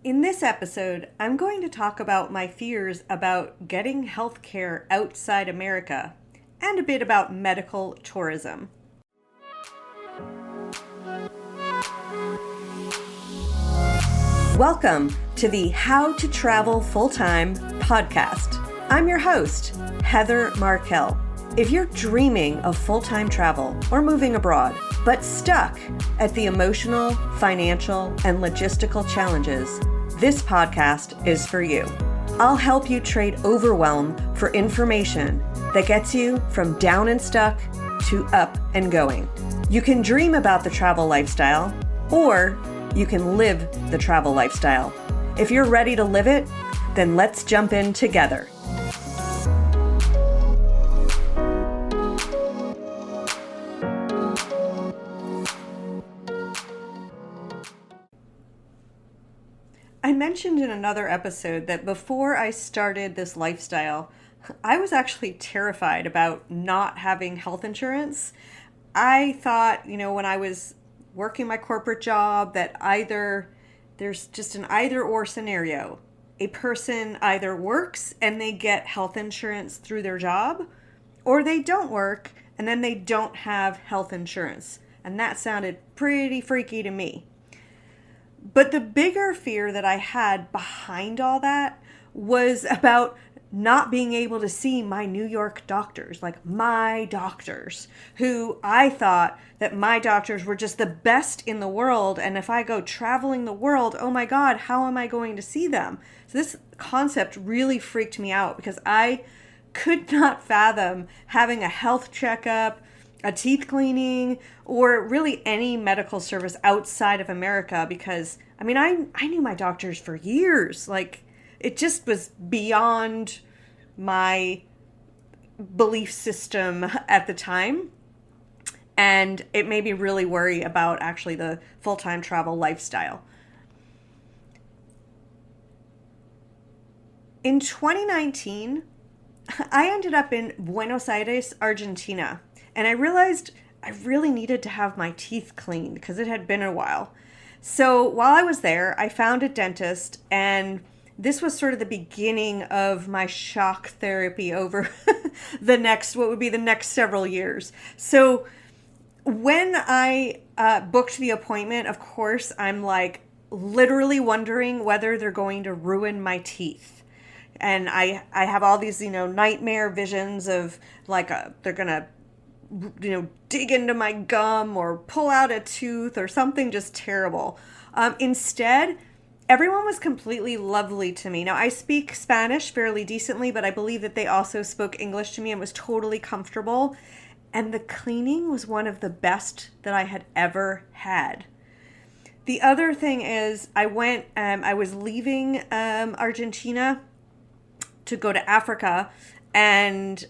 In this episode, I'm going to talk about my fears about getting healthcare outside America and a bit about medical tourism. Welcome to the How to Travel Full-Time podcast. I'm your host, Heather Markell. If you're dreaming of full-time travel or moving abroad, but stuck at the emotional, financial, and logistical challenges, this podcast is for you. I'll help you trade overwhelm for information that gets you from down and stuck to up and going. You can dream about the travel lifestyle, or you can live the travel lifestyle. If you're ready to live it, then let's jump in together. I mentioned in another episode that before I started this lifestyle, I was actually terrified about not having health insurance. I thought, when I was working my corporate job, that there's just an either or scenario. A person either works and they get health insurance through their job, or they don't work and then they don't have health insurance. And that sounded pretty freaky to me. But the bigger fear that I had behind all that was about not being able to see my New York doctors, like my doctors, who I thought that my doctors were just the best in the world. And if I go traveling the world, oh my God, how am I going to see them? So this concept really freaked me out because I could not fathom having a health checkup, a teeth cleaning, or really any medical service outside of America because, I knew my doctors for years. Like, it just was beyond my belief system at the time. And it made me really worry about actually the full-time travel lifestyle. In 2019, I ended up in Buenos Aires, Argentina. And I realized I really needed to have my teeth cleaned because it had been a while. So while I was there, I found a dentist, and this was sort of the beginning of my shock therapy over what would be the next several years. So when I booked the appointment, of course, I'm like literally wondering whether they're going to ruin my teeth. And I have all these, nightmare visions of like they're going to dig into my gum or pull out a tooth or something just terrible. Instead, everyone was completely lovely to me. Now, I speak Spanish fairly decently, but I believe that they also spoke English to me and was totally comfortable. And the cleaning was one of the best that I had ever had. The other thing is I was leaving Argentina to go to Africa, and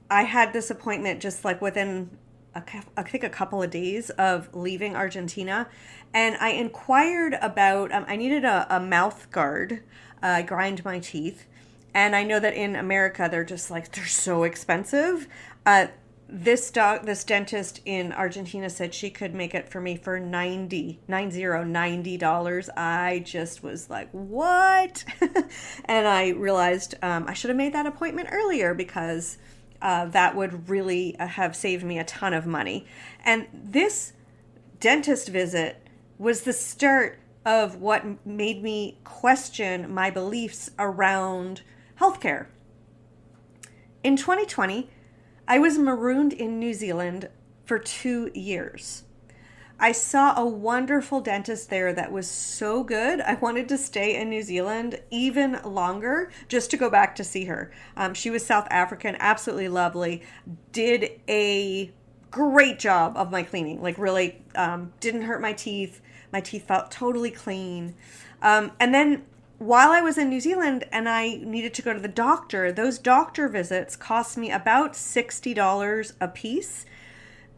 I had this appointment just like within, I think, a couple of days of leaving Argentina. And I inquired about, I needed a mouth guard. I grind my teeth. And I know that in America, they're so expensive. This dentist in Argentina said she could make it for me for $90. I just was like, what? And I realized I should have made that appointment earlier because that would really have saved me a ton of money. And this dentist visit was the start of what made me question my beliefs around healthcare. In 2020, I was marooned in New Zealand for 2 years. I saw a wonderful dentist there that was so good. I wanted to stay in New Zealand even longer just to go back to see her. She was South African, absolutely lovely, did a great job of my cleaning, like really didn't hurt my teeth. My teeth felt totally clean. And then while I was in New Zealand and I needed to go to the doctor, those doctor visits cost me about $60 a piece.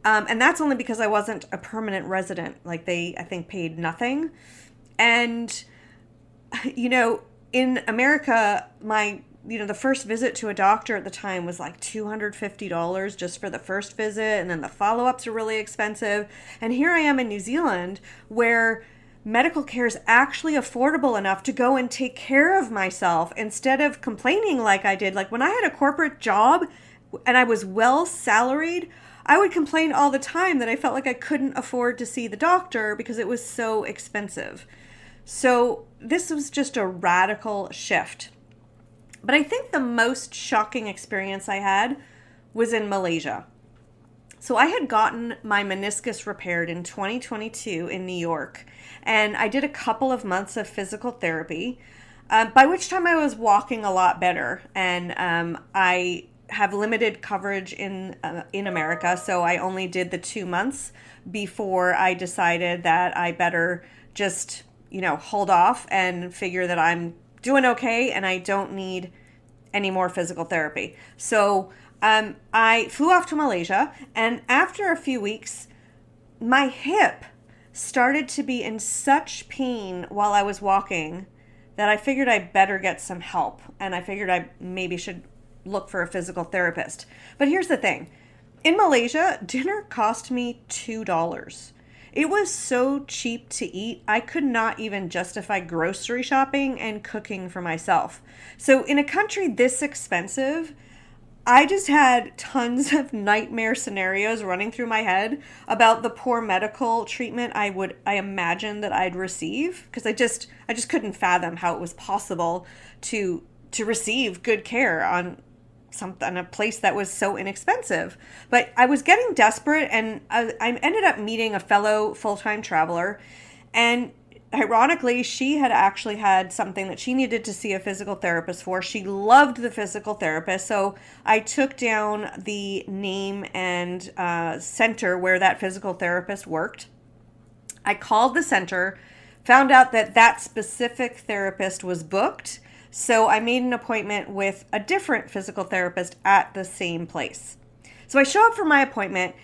And that's only because I wasn't a permanent resident. Like I think, paid nothing. And, in America, the first visit to a doctor at the time was like $250 just for the first visit. And then the follow-ups are really expensive. And here I am in New Zealand where medical care is actually affordable enough to go and take care of myself instead of complaining like I did. Like when I had a corporate job and I was well salaried, I would complain all the time that I felt like I couldn't afford to see the doctor because it was so expensive. So this was just a radical shift. But I think the most shocking experience I had was in Malaysia. So I had gotten my meniscus repaired in 2022 in New York, and I did a couple of months of physical therapy, by which time I was walking a lot better, and I have limited coverage in America, so I only did the 2 months before I decided that I better just, hold off and figure that I'm doing okay and I don't need any more physical therapy. So I flew off to Malaysia, and after a few weeks, my hip started to be in such pain while I was walking that I figured I better get some help, and I figured I maybe should look for a physical therapist. But here's the thing. In Malaysia, dinner cost me $2. It was so cheap to eat, I could not even justify grocery shopping and cooking for myself. So in a country this expensive, I just had tons of nightmare scenarios running through my head about the poor medical treatment I imagined that I'd receive, because I just couldn't fathom how it was possible to receive good care on a place that was so inexpensive. But I was getting desperate, and I ended up meeting a fellow full-time traveler, and ironically, she had actually had something that she needed to see a physical therapist for. She loved the physical therapist, so I took down the name and center where that physical therapist worked. I called the center, found out that specific therapist was booked, so I made an appointment with a different physical therapist at the same place. So I show up for my appointment,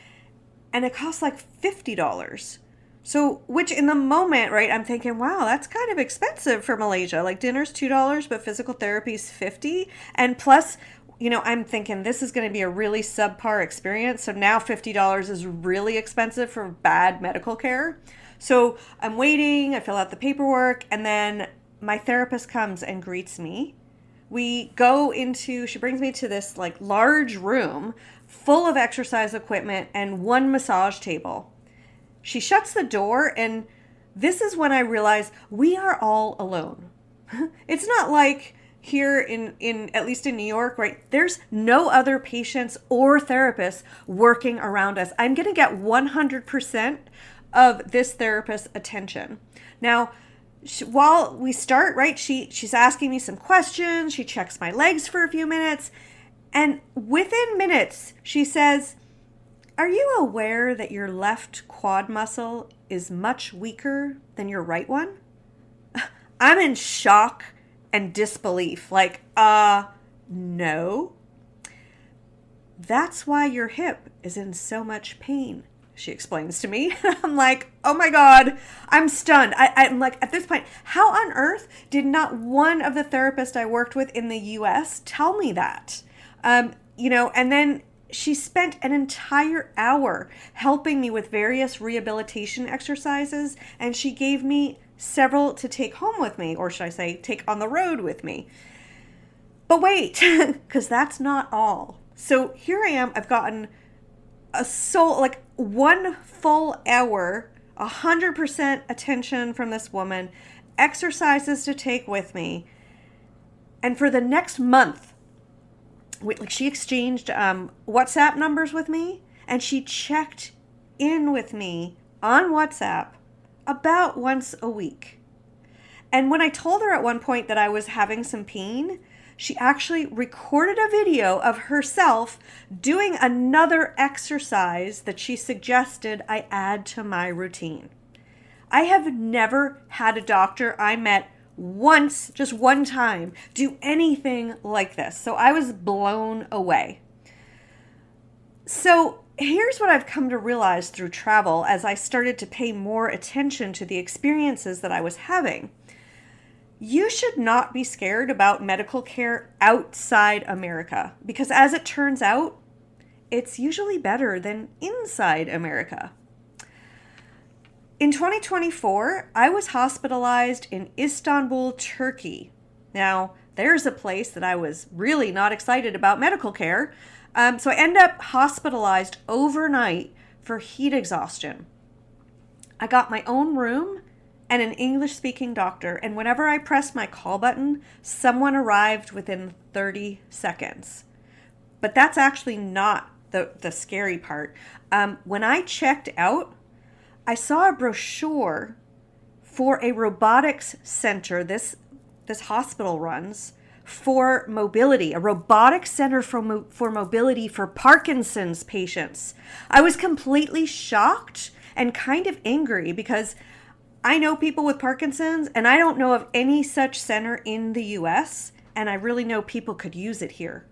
and it costs like $50. So, which in the moment, right, I'm thinking, wow, that's kind of expensive for Malaysia. Like dinner's $2, but physical therapy's $50. And plus, I'm thinking this is going to be a really subpar experience. So now $50 is really expensive for bad medical care. So I'm waiting, I fill out the paperwork, and then my therapist comes and greets me. She brings me to this like large room full of exercise equipment and one massage table. She shuts the door, and this is when I realize we are all alone. It's not like here in at least in New York, right? There's no other patients or therapists working around us. I'm going to get 100% of this therapist's attention. Now, while we start, right, she's asking me some questions. She checks my legs for a few minutes, and within minutes, she says, "Are you aware that your left quad muscle is much weaker than your right one?" I'm in shock and disbelief. Like, no. "That's why your hip is in so much pain," she explains to me. I'm like, oh my God, I'm stunned. I'm like, at this point, how on earth did not one of the therapists I worked with in the US tell me that? And then she spent an entire hour helping me with various rehabilitation exercises, and she gave me several to take home with me, or should I say, take on the road with me. But wait, because that's not all. So here I am, I've gotten one full hour, 100% attention from this woman, exercises to take with me, and for the next month, she exchanged WhatsApp numbers with me, and she checked in with me on WhatsApp about once a week. And when I told her at one point that I was having some pain, she actually recorded a video of herself doing another exercise that she suggested I add to my routine. I have never had a doctor I met once, just one time, do anything like this. So I was blown away. So here's what I've come to realize through travel as I started to pay more attention to the experiences that I was having. You should not be scared about medical care outside America, because as it turns out, it's usually better than inside America. In 2024, I was hospitalized in Istanbul, Turkey. Now, there's a place that I was really not excited about medical care. So I ended up hospitalized overnight for heat exhaustion. I got my own room and an English-speaking doctor, and whenever I pressed my call button, someone arrived within 30 seconds. But that's actually not the scary part. When I checked out, I saw a brochure for a robotics center this hospital runs for mobility, a robotics center for mobility for Parkinson's patients. I was completely shocked and kind of angry because I know people with Parkinson's and I don't know of any such center in the US, and I really know people could use it here.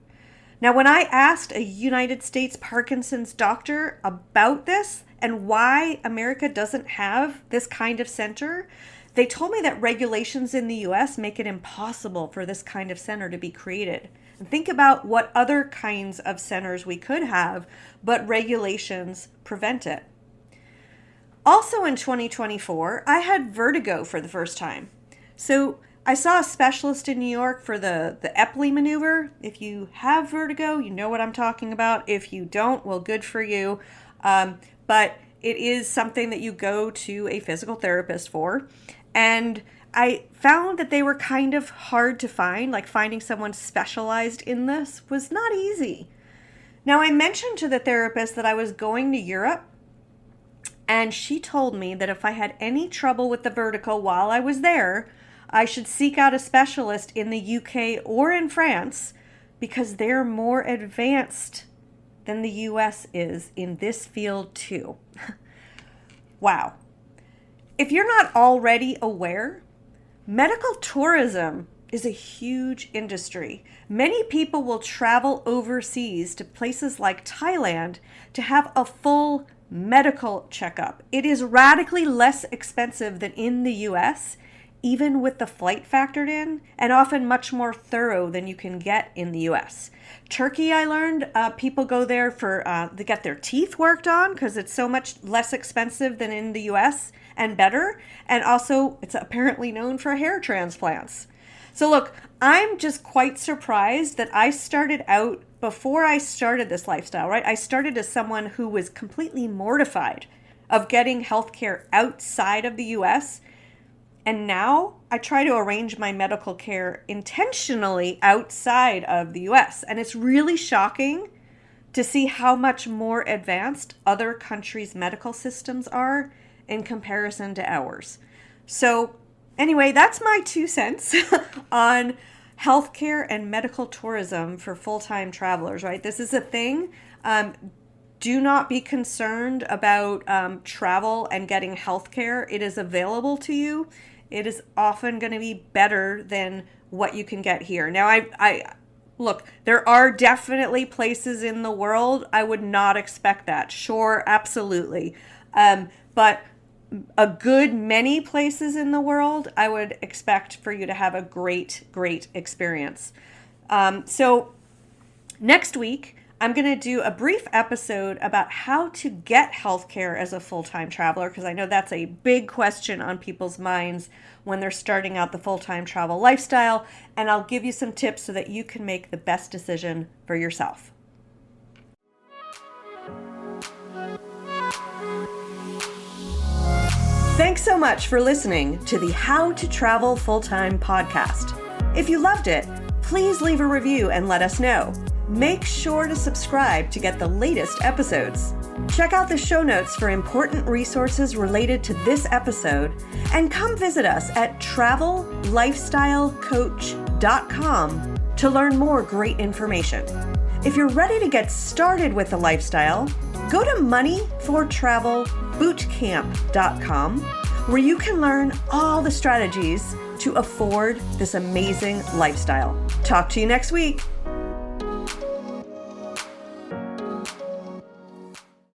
Now, when I asked a United States Parkinson's doctor about this and why America doesn't have this kind of center, they told me that regulations in the US make it impossible for this kind of center to be created. And think about what other kinds of centers we could have, but regulations prevent it. Also in 2024, I had vertigo for the first time. So I saw a specialist in New York for the Epley maneuver. If you have vertigo, you know what I'm talking about. If you don't, well, good for you. But it is something that you go to a physical therapist for. And I found that they were kind of hard to find, like finding someone specialized in this was not easy. Now, I mentioned to the therapist that I was going to Europe, and she told me that if I had any trouble with the vertigo while I was there, I should seek out a specialist in the UK or in France because they're more advanced than the US is in this field too. Wow. If you're not already aware, medical tourism is a huge industry. Many people will travel overseas to places like Thailand to have a full medical checkup. It is radically less expensive than in the US, even with the flight factored in, and often much more thorough than you can get in the US. Turkey, I learned, people go there to get their teeth worked on because it's so much less expensive than in the US and better. And also, it's apparently known for hair transplants. So look, I'm just quite surprised that I started out, before I started this lifestyle, right? I started as someone who was completely mortified of getting healthcare outside of the US. And now I try to arrange my medical care intentionally outside of the US. And it's really shocking to see how much more advanced other countries' medical systems are in comparison to ours. So anyway, that's my 2 cents on healthcare and medical tourism for full-time travelers, right? This is a thing. Do not be concerned about travel and getting healthcare. It is available to you. It is often going to be better than what you can get here. Now, I look, there are definitely places in the world I would not expect that. Sure, absolutely. But a good many places in the world, I would expect for you to have a great, great experience. So next week, I'm going to do a brief episode about how to get healthcare as a full-time traveler, because I know that's a big question on people's minds when they're starting out the full-time travel lifestyle, and I'll give you some tips so that you can make the best decision for yourself. Thanks so much for listening to the How to Travel Full-Time podcast. If you loved it, please leave a review and let us know. Make sure to subscribe to get the latest episodes. Check out the show notes for important resources related to this episode, and come visit us at travellifestylecoach.com to learn more great information. If you're ready to get started with the lifestyle, go to moneyfortravelbootcamp.com, where you can learn all the strategies to afford this amazing lifestyle. Talk to you next week.